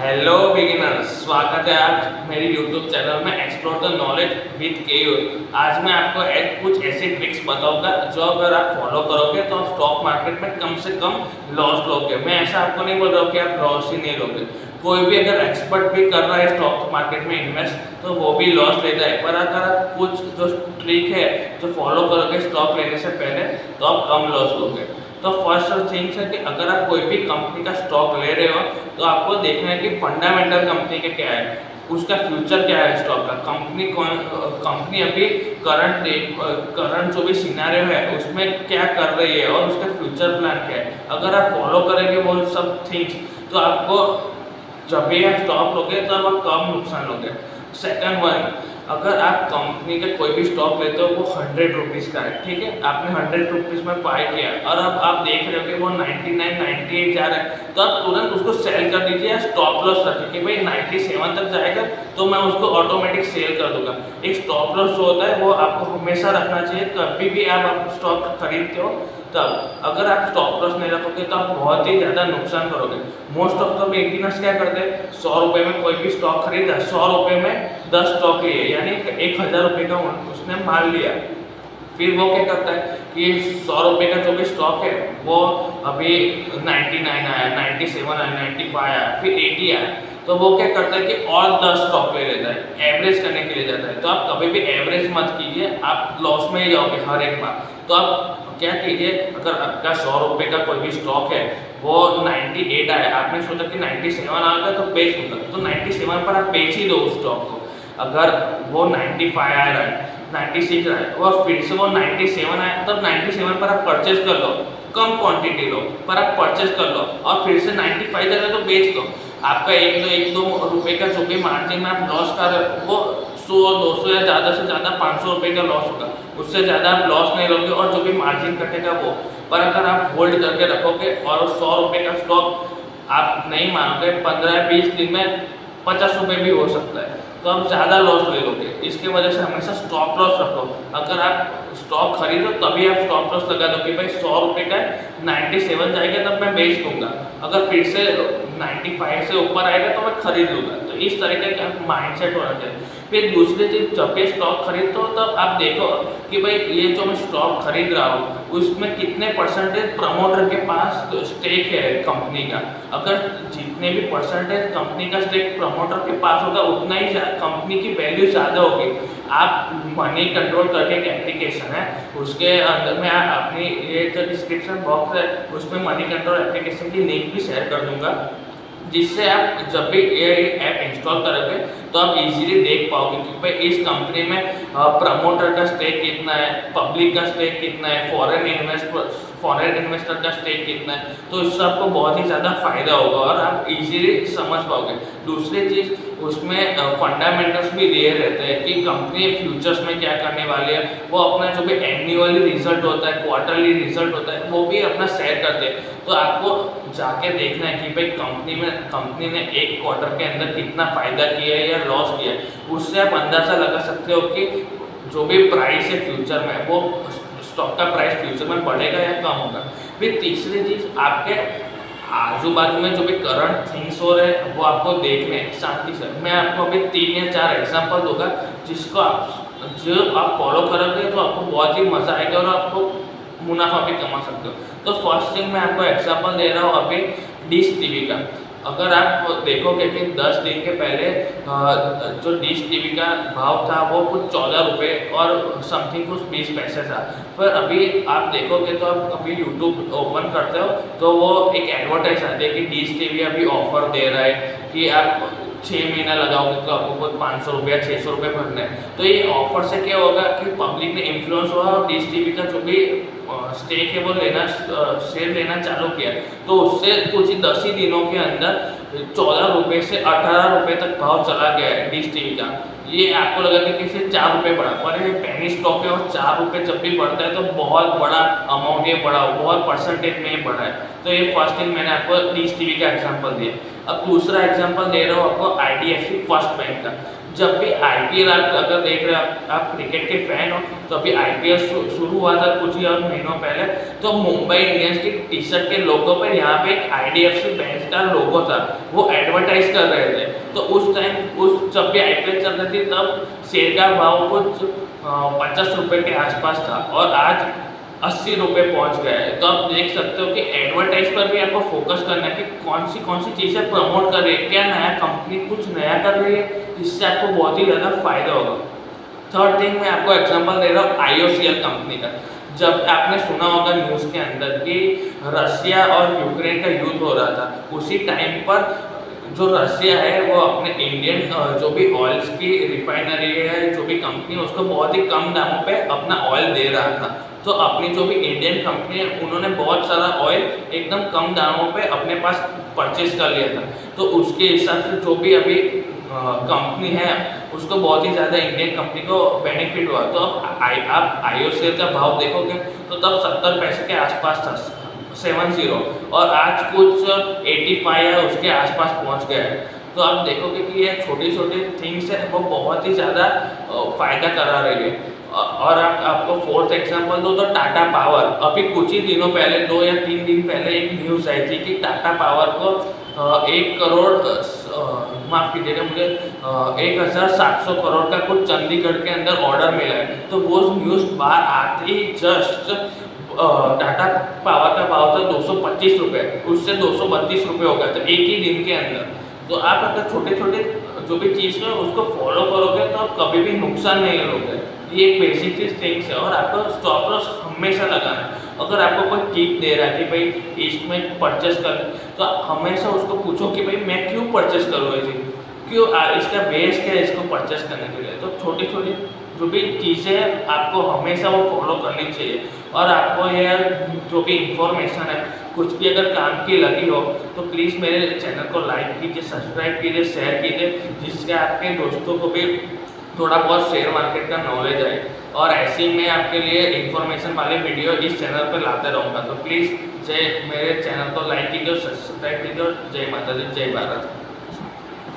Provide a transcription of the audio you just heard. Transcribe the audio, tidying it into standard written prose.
Hello beginners, स्वागत है आज मेरी यूट्यूब चैनल में explore the knowledge with Keyur. आज मैं आपको कुछ ऐसी ट्रिक्स बताऊंगा जो अगर आप फॉलो करोगे तो आप स्टॉक मार्केट में कम से कम लॉस लोगे। मैं ऐसा आपको नहीं बोल रहा हूँ कि आप लॉस ही नहीं लोगे। कोई भी अगर एक्सपर्ट भी कर रहा है स्टॉक मार्केट में इन्वेस्ट तो वो भी लॉस लेता है, पर अगर आप कुछ जो ट्रिक है जो फॉलो करोगे स्टॉक लेने से पहले तो आप कम लॉस लोगे। तो फर्स्ट थिंग है कि अगर आप कोई भी कंपनी का स्टॉक ले रहे हो तो आपको देखना है कि फंडामेंटल कंपनी के क्या है, उसका फ्यूचर क्या है स्टॉक का। कंपनी अभी करंट जो भी सिनेरियो है उसमें क्या कर रही है और उसका फ्यूचर प्लान क्या है। अगर आप फॉलो करेंगे वो सब थिंग्स तो आपको जब भी आप स्टॉक लोगे तो आप कम नुकसान लोगे। सेकंड वन, अगर आप कंपनी के कोई भी स्टॉक लेते हो वो 100 रुपीज़ का है, ठीक है, आपने 100 रुपीज़ में बाय किया और अब आप देख रहे हो कि वो 99 98 जा रहा है तो आप तुरंत उसको सेल कर दीजिए या स्टॉप लॉस रखिए कि भाई 97 तक जाएगा तो मैं उसको ऑटोमेटिक सेल कर दूंगा। एक स्टॉप लॉस जो होता है वो आपको हमेशा रखना चाहिए, कभी भी आप स्टॉक खरीदते हो तब। अगर आप स्टॉप लॉस नहीं रखोगे तो आप बहुत ही ज़्यादा नुकसान करोगे। मोस्ट ऑफ द बिगिनर्स क्या करते हैं, 100 रुपये में कोई भी स्टॉक खरीदा, 100 रुपये में 10 स्टॉक लिए, यानी 1000 रुपये का उसने माल लिया। फिर वो क्या करता है कि 100 रुपये का जो भी स्टॉक है वो अभी 99 आया, 97 आया, 95 आया, फिर 80 आया, तो वो क्या करता है कि और 10 स्टॉक ले लेता है, एवरेज करने के लिए जाता है। तो आप कभी भी एवरेज मत कीजिए, आप लॉस में ही जाओगे हर एक बार। तो आप क्या कीजिए, अगर आपका 100 रुपये का कोई भी स्टॉक है वो 98 आया, आपने सोचा कि 97 आ गया तो बेच दूंगा, तो 97 पर आप बेच ही दो उस स्टॉक को। अगर वो 95 आ रहा है, 96 रहा है और फिर से वो 97 आया तब 97 पर आप परचेज कर लो, कम क्वांटिटी लो पर आप परचेज कर लो और फिर से 95 जाएगा तो बेच दो। आपका एक दो रुपये का जो भी मार्जिन में आप लॉस कर रहे हो वो 100 200 या ज़्यादा से ज़्यादा 500 रुपये का लॉस होगा, उससे ज़्यादा आप लॉस नहीं लोगे और जो भी मार्जिन कटेगा वो। पर अगर आप होल्ड करके रखोगे और 100 रुपये का स्टॉक आप नहीं मानोगे 15-20 दिन में 50 रुपये भी हो सकता है, तो आप ज़्यादा लॉस ले लोगे। इसके वजह से हमेशा स्टॉप लॉस रखो। अगर आप स्टॉक खरीदो तभी आप स्टॉप लॉस लगा दो कि भाई 100 रुपये का 97 जाएगा तब मैं बेच दूंगा, अगर फिर से 95 से ऊपर आएगा तो मैं खरीद लूँगा। तो इस तरीके का माइंडसेट होना चाहिए। फिर दूसरी चीज़, जब भी स्टॉक खरीदते हो तब आप देखो कि भाई ये जो मैं स्टॉक खरीद रहा हूँ उसमें कितने परसेंटेज प्रमोटर के पास स्टेक है कंपनी का। अगर जितने भी परसेंटेज कंपनी का स्टेक प्रमोटर के पास होगा उतना ही कंपनी की वैल्यू ज़्यादा होगी। आप मनी कंट्रोल करके एक एप्लीकेशन है, उसके अंदर में अपनी ये जो डिस्क्रिप्शन बॉक्स है उसमें मनी कंट्रोल एप्लीकेशन की लिंक भी शेयर कर दूंगा, जिससे आप जब भी ये ऐप इंस्टॉल करोगे तो आप इजीली देख पाओगे कि भाई इस कंपनी में प्रमोटर का स्टेक कितना है, पब्लिक का स्टेक कितना है, फॉरेन इन्वेस्टर का स्टेक कितना है। तो इससे आपको बहुत ही ज़्यादा फायदा होगा और आप इजीली समझ पाओगे। दूसरी चीज़, उसमें फंडामेंटल्स भी दिए रहते हैं कि कंपनी फ्यूचर्स में क्या करने वाली है। वो अपना जो भी एनुअली रिजल्ट होता है, क्वार्टरली रिजल्ट होता है, वो भी अपना शेयर करते हैं। तो आपको जाके देखना है कि भाई कंपनी ने एक क्वार्टर के अंदर कितना फ़ायदा किया है या लॉस किया है, उससे आप अंदाज़ा लगा सकते हो कि जो भी प्राइस है फ्यूचर में वो स्टॉक का प्राइस फ्यूचर में बढ़ेगा या कम होगा। फिर तीसरी चीज़, आपके आजू बाजू में जो भी करंट थिंग्स हो रहे हैं वो आपको देखने शांति से। मैं आपको अभी 3 या 4 एग्जांपल दूंगा जिसको आप फॉलो करोगे तो आपको बहुत ही मज़ा आएगा और आपको मुनाफा भी कमा सकते हो। तो फर्स्ट थिंग मैं आपको एग्जांपल दे रहा हूँ अभी डिश टीवी का। अगर आप देखोगे कि 10 दिन के पहले जो डिश टीवी का भाव था वो कुछ 14 रुपये और समथिंग कुछ 20 पैसे था, पर अभी आप देखोगे तो आप कभी यूट्यूब ओपन करते हो तो वो एक एडवर्टाइज आती है कि डिश टीवी अभी ऑफर दे रहा है कि आप 6 महीना लगाओगे तो आपको कुछ 500 रुपया 600 रुपये भरना है। तो ये ऑफर से क्या होगा कि पब्लिक ने इन्फ्लुएंस हुआ और डिश टीवी का जो भी स्टेक है वो शेयर लेना चालू किया, तो उससे कुछ 10 ही दिनों के अंदर 14 रुपये से 18 रुपये तक भाव चला गया है डिश टीवी का। ये आपको लगा कि किसी 4 रुपये बढ़ा, पर ये पेनी स्टॉक है और 4 रुपये जब भी बढ़ता है तो बहुत बड़ा अमाउंट ये बढ़ा, बहुत परसेंटेज में ये बढ़ा है। तो ये फर्स्ट थिंग मैंने आपको डिश टीवी का एग्जांपल दिया। अब दूसरा एग्जांपल दे रहा हूँ आपको IDFC फर्स्ट बैंक का। जब भी आईपीएल आप अगर देख रहे हो, आप क्रिकेट के फैन हो, तो अभी आईपीएल शुरू हुआ था कुछ ही और महीनों पहले, तो मुंबई इंडियंस की टी शर्ट के लोगो पर यहाँ पे एक आईडीएफसी बैंक का लोगो था, वो एडवर्टाइज कर रहे थे। तो उस टाइम जब भी आईपीएल चल रही थी तब शेयर का भाव कुछ 50 रुपये के आसपास था और आज 80 रुपये पहुँच गया है। तो आप देख सकते हो कि एडवर्टाइज पर भी आपको फोकस करना है कि कौन सी चीज़ें प्रमोट कर रही है, क्या नया कंपनी कुछ नया कर रही है जिससे आपको बहुत ही ज़्यादा फायदा होगा। थर्ड थिंग मैं आपको एग्जांपल दे रहा हूँ आईओसीएल कंपनी का। जब आपने सुना होगा न्यूज़ के अंदर कि रशिया और यूक्रेन का युद्ध हो रहा था, उसी टाइम पर जो रशिया है वो अपने इंडियन जो भी ऑयल्स की रिफाइनरी है, जो भी कंपनी है, उसको बहुत ही कम दामों पे अपना ऑयल दे रहा था। तो अपनी जो भी इंडियन कंपनी है उन्होंने बहुत सारा ऑयल एकदम कम दामों पे अपने पास परचेज कर लिया था। तो उसके हिसाब से जो भी अभी कंपनी है उसको बहुत ही ज़्यादा इंडियन कंपनी को बेनिफिट हुआ। तो अब आप आईओसीएल का भाव देखोगे तो तब 70 पैसे के आसपास था, 70, और आज कुछ 85 या उसके आसपास पहुंच गया है। तो आप देखोगे कि ये छोटी छोटी थिंग्स है वो बहुत ही ज़्यादा फायदा करा रही है। और आपको फोर्थ एग्जांपल दो तो टाटा पावर। अभी कुछ ही दिनों पहले 2 या 3 दिन पहले एक न्यूज़ आई थी कि टाटा पावर को 1 करोड़ माफ़ कीजिएगा मुझे 1700 करोड़ का कुछ चंडीगढ़ के अंदर ऑर्डर मिला है। तो वो न्यूज़ बाहर आते ही जस्ट टाटा पावर का भाव था 225 रुपये, उससे 232 रुपये हो गया था एक ही दिन के अंदर। तो आप अगर छोटे छोटे जो भी चीज़ है उसको फॉलो करोगे तो आप कभी भी नुकसान नहीं करोगे। ये एक बेसिक चीज थिंग्स है। और आपको स्टॉप लॉस हमेशा लगाना है। अगर आपको कोई टिप दे रहा है कि भाई इसमें परचेस कर, तो आप हमेशा उसको पूछो कि भाई मैं क्यों परचेस करूँ ये चीज़, क्यों इसका बेस क्या है इसको परचेस करने के लिए। तो छोटी छोटी जो भी चीज़ें हैं आपको हमेशा वो फॉलो करनी चाहिए। और आपको यह जो भी इंफॉर्मेशन है कुछ भी अगर काम की लगी हो तो प्लीज़ मेरे चैनल को लाइक कीजिए, सब्सक्राइब कीजिए, शेयर कीजिए, जिससे आपके दोस्तों को भी थोड़ा बहुत शेयर मार्केट का नॉलेज है। और ऐसे ही मैं आपके लिए इंफॉर्मेशन वाले वीडियो इस चैनल पर लाते रहूँगा। तो प्लीज़ मेरे चैनल को लाइक कीजिए, सब्सक्राइब कीजिए और जय माता दी, जय भारत।